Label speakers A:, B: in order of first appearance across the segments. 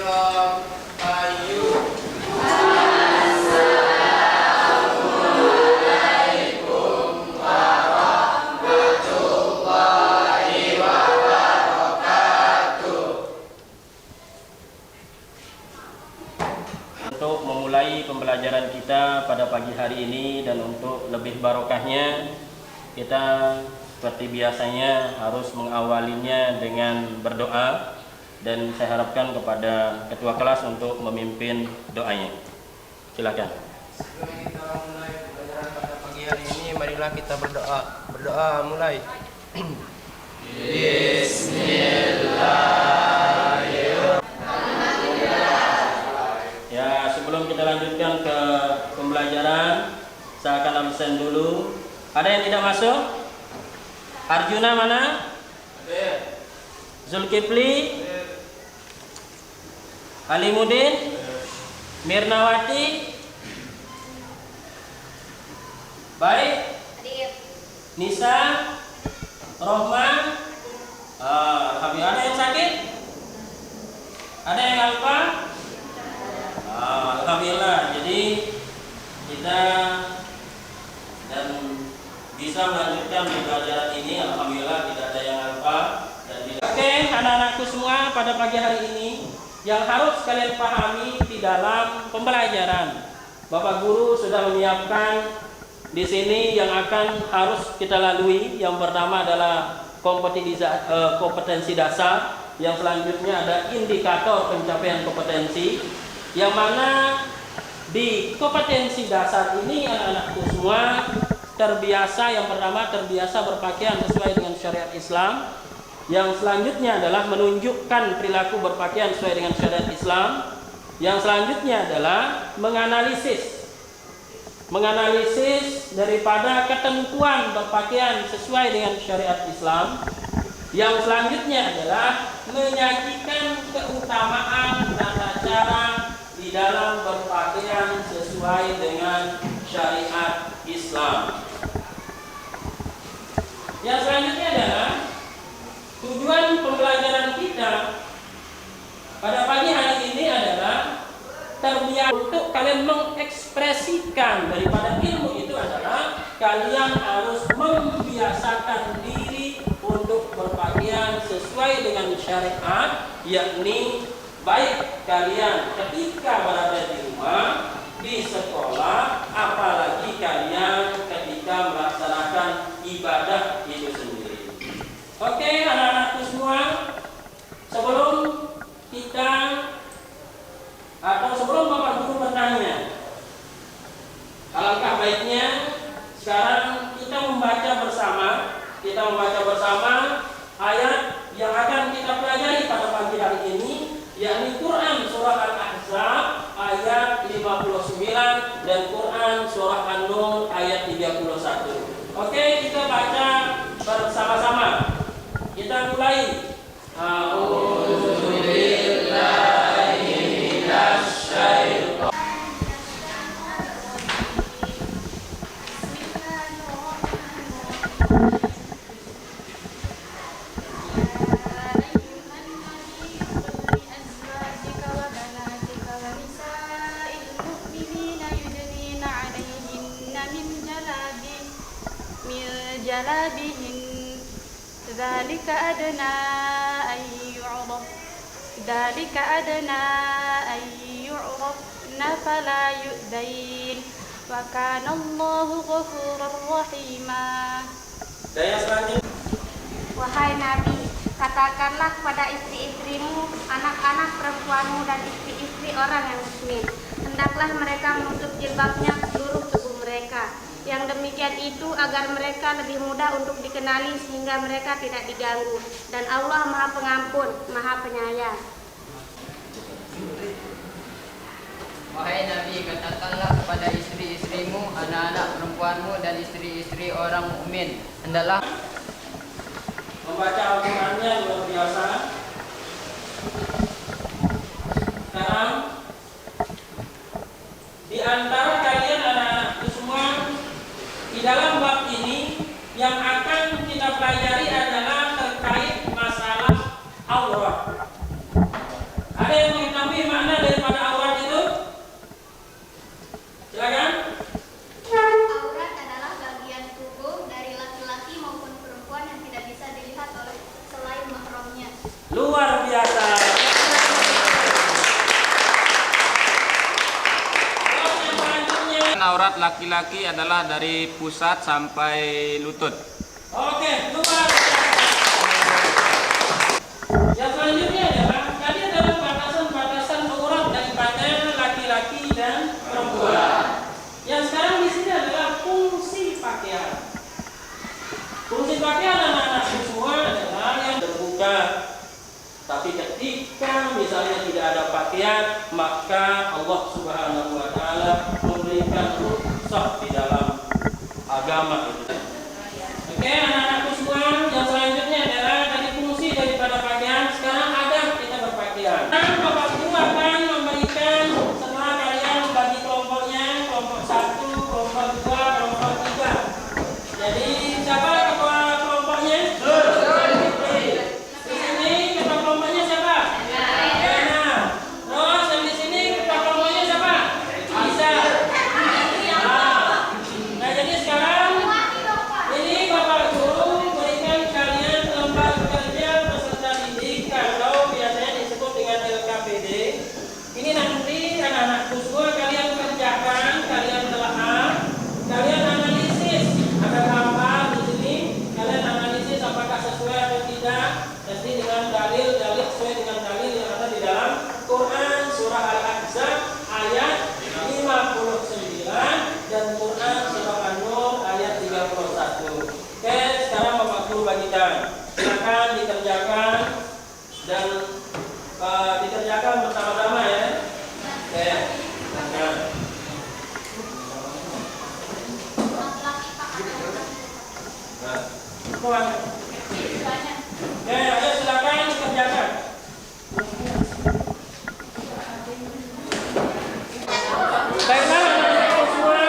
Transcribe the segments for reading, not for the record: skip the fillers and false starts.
A: Untuk memulai pembelajaran kita pada pagi hari ini dan untuk lebih barokahnya, kita seperti biasanya harus mengawalinya dengan berdoa, dan saya harapkan kepada ketua kelas untuk memimpin doanya. Silakan.
B: Sebelum kita mulai pembelajaran pada pagi hari ini, marilah kita berdoa. Berdoa mulai. Bismillahirrahmanirrahim.
A: Ya, sebelum kita lanjutkan ke pembelajaran, saya akan absen dulu. Ada yang tidak masuk? Arjuna mana? Zulkifli? Alimuddin? Mirnawati? Baik? Nisa? Rohman? Alhamdulillah. Ada yang sakit? Ada yang lupa? Alhamdulillah. Jadi kita dan bisa melanjutkan pembelajaran ini. Alhamdulillah tidak ada yang lupa dan tidak. Oke, anak-anakku semua, pada pagi hari ini yang harus kalian pahami di dalam pembelajaran, Bapak Guru sudah menyiapkan di sini yang akan harus kita lalui. Yang pertama adalah kompetensi dasar. Yang selanjutnya ada indikator pencapaian kompetensi, yang mana di kompetensi dasar ini anak-anakku semua terbiasa, yang pertama terbiasa berpakaian sesuai dengan syariat Islam. Yang selanjutnya adalah menunjukkan perilaku berpakaian sesuai dengan syariat Islam. Yang selanjutnya adalah menganalisis daripada ketentuan berpakaian sesuai dengan syariat Islam. Yang selanjutnya adalah menyajikan keutamaan tata cara di dalam berpakaian sesuai dengan syariat Islam. Yang selanjutnya adalah tujuan pembelajaran kita pada pagi hari ini adalah terbiasa untuk kalian mengekspresikan daripada ilmu itu adalah kalian harus membiasakan diri untuk berpakaian sesuai dengan syariat, yakni baik kalian ketika berada di rumah, di sekolah, apalagi kalian ketika melaksanakan ibadah itu sendiri. Oke, anak-anakku semua, sebelum kita atau sebelum Bapak Guru bertanya, alangkah baiknya sekarang kita membaca bersama ayat yang akan kita pelajari pada pagi hari ini, yakni Quran surah Al-Ahzab ayat 59 dan Quran surah An-Nur ayat 31. Oke, kita baca bersama-sama. Kita mulai.
C: ذلك أدنى أن يعرفن فلا يؤذين وكان الله غفورا رحيما.
D: Wahai Nabi, katakanlah kepada istri-istrimu, anak-anak perempuanmu dan istri-istri orang yang muslim, hendaklah mereka menutup jilbabnya seluruh tubuh mereka. Yang demikian itu agar mereka lebih mudah untuk dikenali sehingga mereka tidak diganggu. Dan Allah Maha Pengampun, Maha Penyayang.
E: Wahai Nabi, katakanlah kepada istri-istrimu, anak-anak perempuanmu dan istri-istri orang mukmin, hendaklah
A: membaca Al-Qur'annya luar biasa. Sekarang di antara kalian anak-anakku semua, di dalam bab ini yang akan kita pelajari adalah terkait masalah aurat. Ada yang mengetahui Luar biasa.
B: Aurat laki-laki adalah dari pusat sampai lutut.
A: Oke, luar biasa. Yang selanjutnya adalah tadi adalah batasan-batasan aurat daripada laki-laki dan perempuan. Yang sekarang di sini adalah fungsi pakaian. Fungsi pakaian anak-anakku semua adalah yang terbuka. Tapi ketika misalnya tidak ada pakaian, maka Allah Subhanahu wa taala memberikan rukhsah di dalam agama itu. Oke, anak-anakku semua, yang selanjutnya adalah dari fungsi daripada pakaian. Sekarang ada kita berpakaian. Bapak Guru akan memberikan setelah kalian bagi kelompoknya, kelompok 1, kelompok 2, kelompok 3. Jadi siapa ketua kelompoknya? Di sini ketua kelompoknya siapa? Ena. Terus yang di sini ketua kelompoknya siapa? Bisa. Nah, jadi sekarang ini Bapak Guru berikan kalian lembar kerja peserta didik atau biasanya disebut dengan LKPD. Ini nanti anak-anakku semua kalian kerjakan, kalian telaah, kalian analisis. Ada gambar di sini, kalian analisis apakah sesuai atau tidak. Nanti dengan dalil-dalil sesuai dengan dalil yang ada di dalam Quran surah Al-Ahzab ayat 59 dan Quran surah An-Nur ayat 31. Oke, sekarang Bapak Guru bagikan. Silakan dikerjakan dan dikerjakan bersama-sama ya. Oke. Nah. Nah. Oke, ayo silakan dikerjakan. Baiklah anak-anakku semua.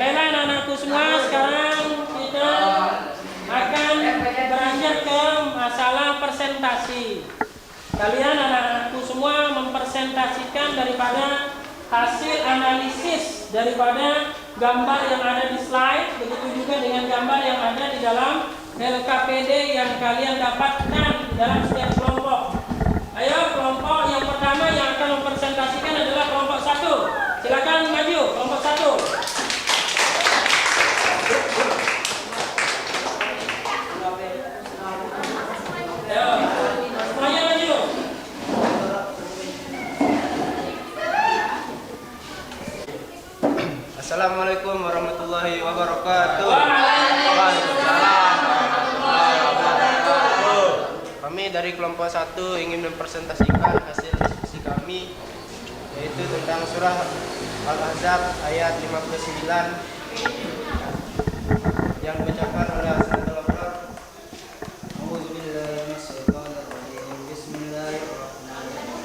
A: Baiklah anak-anakku semua, sekarang kita akan beranjak ke masalah presentasi. Kalian anak-anakku semua mempresentasikan daripada hasil analisis daripada gambar yang ada di slide, begitu juga dengan gambar yang ada di dalam LKPD yang kalian dapatkan di dalam setiap kelompok. Ayo, kelompok yang pertama yang akan mempresentasikan adalah kelompok 1. Silakan maju, kelompok 1. Ayo, semuanya maju.
B: Assalamualaikum warahmatullahi wabarakatuh. Kami dari kelompok 1 ingin mempresentasikan hasil diskusi kami, yaitu tentang surah Al-Ahzab ayat 59 yang dibacakan oleh Hasan Al-Afrar. A'udzubillahi minasyaitonirrajim. Bismillahirrahmanirrahim.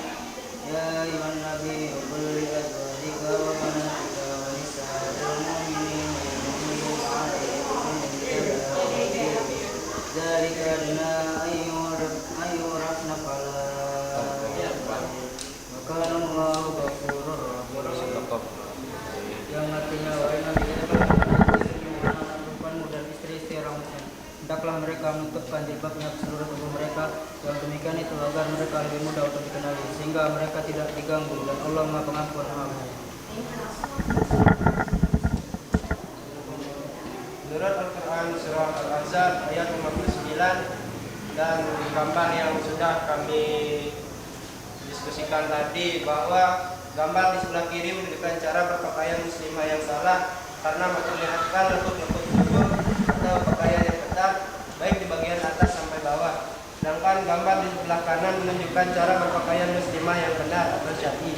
B: Ya ayyuhan nabi qul li azwajika wa banatika wa nisa'il mu'minin yudnina 'alayhinna min jalabibihinna dzalika adna ayyurafna fala ya'lamun wa kana Allahu ghafurur rahim. Yang artinya wahai Nabi, anak perempuanmu dan istri-istri orang muslim, hendaklah mereka menutupkan jilbabnya ke seluruh tubuh mereka. Yang demikian itu agar mereka lebih mudah untuk dikenali, sehingga mereka tidak diganggu, dan Allah Maha Pengampun Maha Penyayang. Menurut Al-Quran surah Al-Ahzab ayat 59 dan gambar yang sudah kami diskusikan tadi, bahwa gambar di sebelah kiri menunjukkan cara berpakaian muslimah yang salah karena memperlihatkan lekuk-lekuk tubuh atau pakaian yang ketat baik di bagian atas sampai bawah. Sedangkan gambar di sebelah kanan menunjukkan cara berpakaian muslimah yang benar atau syar'i,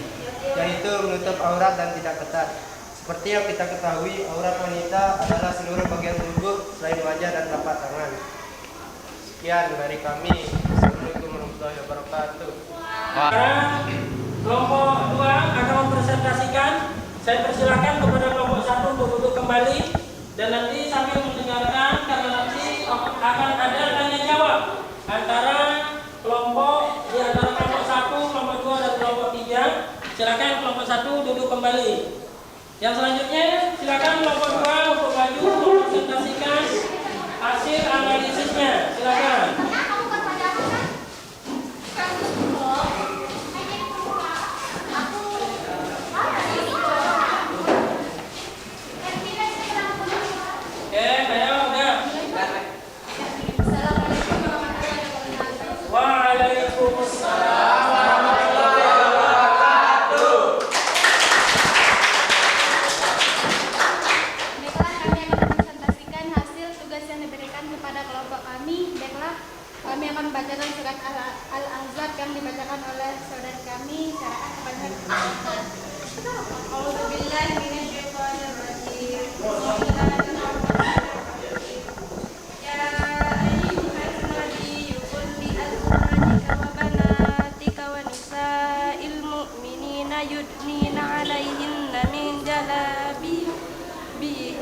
B: yaitu menutup aurat dan tidak ketat. Seperti yang kita ketahui, aurat wanita adalah seluruh bagian tubuh selain wajah dan telapak tangan. Sekian dari kami. Assalamualaikum warahmatullahi wabarakatuh.
A: Kelompok 2 akan mempresentasikan. Saya persilakan kepada kelompok 1 untuk duduk kembali dan nanti sambil mendengarkan, karena nanti akan ada tanya jawab antara kelompok di antara kelompok 1, kelompok 2 dan kelompok 3. Silakan kelompok 1 duduk kembali. Yang selanjutnya silakan kelompok 2 untuk maju mempresentasikan hasil analisisnya. Silakan. Waalaikumsalam warahmatullahi wabarakatuh.
C: Baiklah, kami akan presentasikan hasil tugas yang diberikan kepada kelompok kami. Baiklah, kami akan membacakan surat Al-Ahzab yang dibacakan oleh saudara kami Sarah kepada kita. A'udzubillahi minasyaitonirrajim. Bismillahirrahmanirrahim. Ya ayyuhan nabiyyu qul li azwajika wa banatika wa nisa'il mu'minina yudnina 'alaihinna min jalabibihin.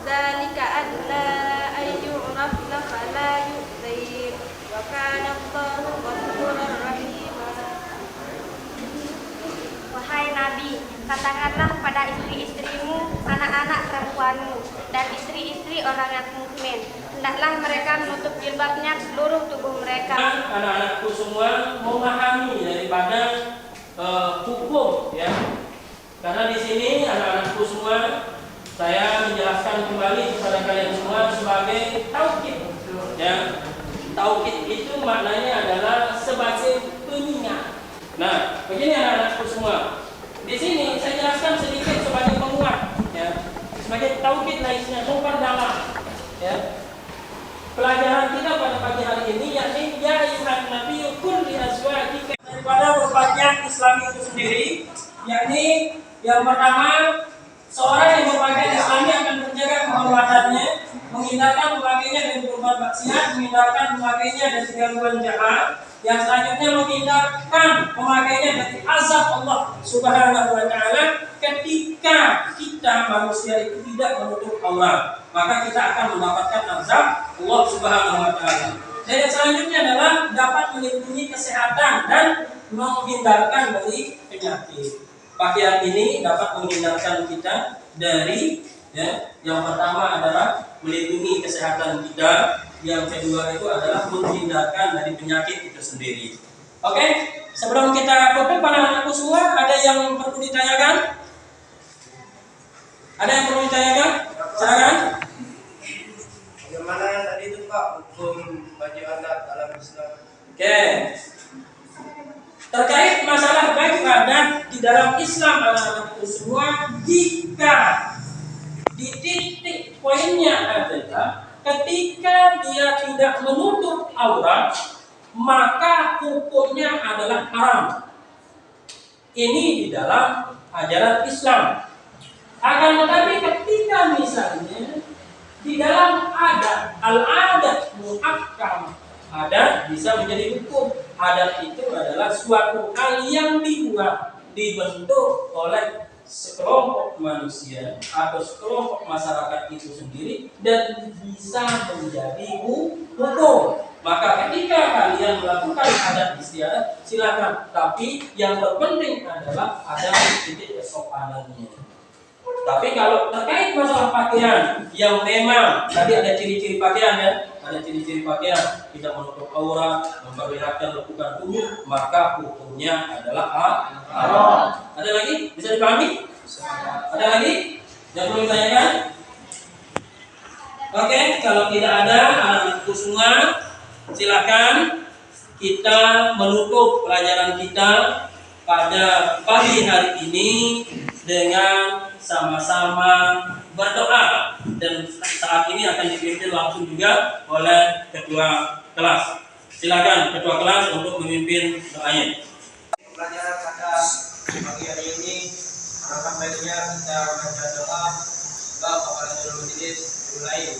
C: Dzalika adna ay yu'rafna fala yu'zain. Wa kana Allahu ghafurur rahima.
D: Wahai Nabi, katakanlah pada istri-istrimu, anak-anak perempuanmu, dan istri-istri orang yang mukmin, hendaklah mereka menutup jilbabnya seluruh tubuh mereka.
A: Anak-anakku semua memahami daripada hukum, ya. Karena di sini anak-anakku semua, saya menjelaskan kembali kepada kalian semua sebagai taukid, ya. Taukid itu maknanya adalah sebagai pengingat. Nah, begini anak-anakku semua. Di sini saya jelaskan sedikit sebagai penguat, ya. Sebagai taukid lainnya, memperdalam, ya. Pelajaran kita pada pagi hari ini yakni ya ayyuhan nabiyyu qul li azwajika, daripada berbahagia Islam itu sendiri, yakni yang pertama, seorang yang berpakaian Islami akan menjaga kehormatannya, menghindarkan pemakainya dari berbuat maksiat, menghindarkan pemakainya dari gangguan jahat. Yang selanjutnya menghindarkan pemakainya dari azab Allah Subhanahu wa taala ketika kita manusia itu tidak menutup aurat, maka kita akan mendapatkan azab Allah Subhanahu wa taala. Dan yang selanjutnya adalah dapat melindungi kesehatan dan menghindarkan dari penyakit. Pakaian ini dapat menghindarkan kita dari, ya, yang pertama adalah melindungi kesehatan kita, yang kedua itu adalah menghindarkan dari penyakit itu sendiri. Oke, sebelum kita tutup para anakku semua, ada yang perlu ditanyakan? Ada yang perlu ditanyakan? Silakan.
B: Bagaimana tadi itu Pak hukum baju adat dalam Islam?
A: Oke. Terkait masalah baju adat di dalam Islam anak-anakku semua, jika di titik poinnya adalah ketika dia tidak menutup aurat, maka hukumnya adalah haram. Ini di dalam ajaran Islam. Akan tetapi ketika misalnya di dalam adat, al-adat muhakkam, adat bisa menjadi hukum. Adat itu adalah suatu hal yang dibentuk oleh sekelompok manusia atau sekelompok masyarakat itu sendiri dan bisa menjadi hukum. Maka ketika kalian melakukan adat istiadat, silakan. Tapi yang terpenting adalah ada titik kesopanannya. Tapi kalau terkait masalah pakaian yang memang tadi ada ciri-ciri pakaian, ya, ada ciri-ciri pakaian tidak menutup aurat, memperlihatkan lekukan tubuh, maka hukumnya adalah haram. Ada lagi? Bisa dipahami? Ada lagi? Yang perlu ditanyakan? Oke, kalau tidak ada anak-anakku semua, silakan kita menutup pelajaran kita pada pagi hari ini dengan sama-sama berdoa, dan saat ini akan dipimpin langsung juga oleh ketua kelas. Silakan ketua kelas untuk memimpin doanya.
B: Pelajaran pada pagi hari ini, alangkah baiknya kita baca doa. Bapak kepala Nurul Majelis mulai.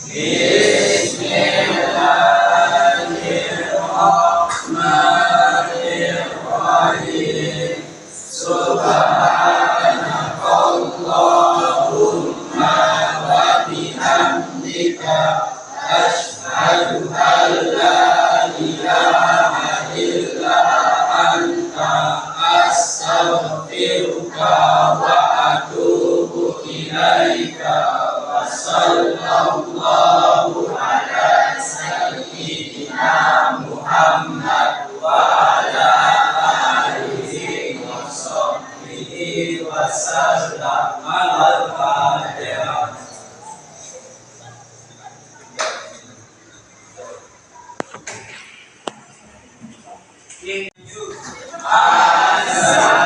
B: Bismillahirrahmanirrahim. Subhanakallahumma wa bihamdika asyhadu an la ilaha illa anta astaghfiruka wa atubu ilaika. Wa sallallahu ala sayyidina Muhammad wa ala alihi wa sahbihi wa sallam. Al-Fatihah.
F: Assalamualaikum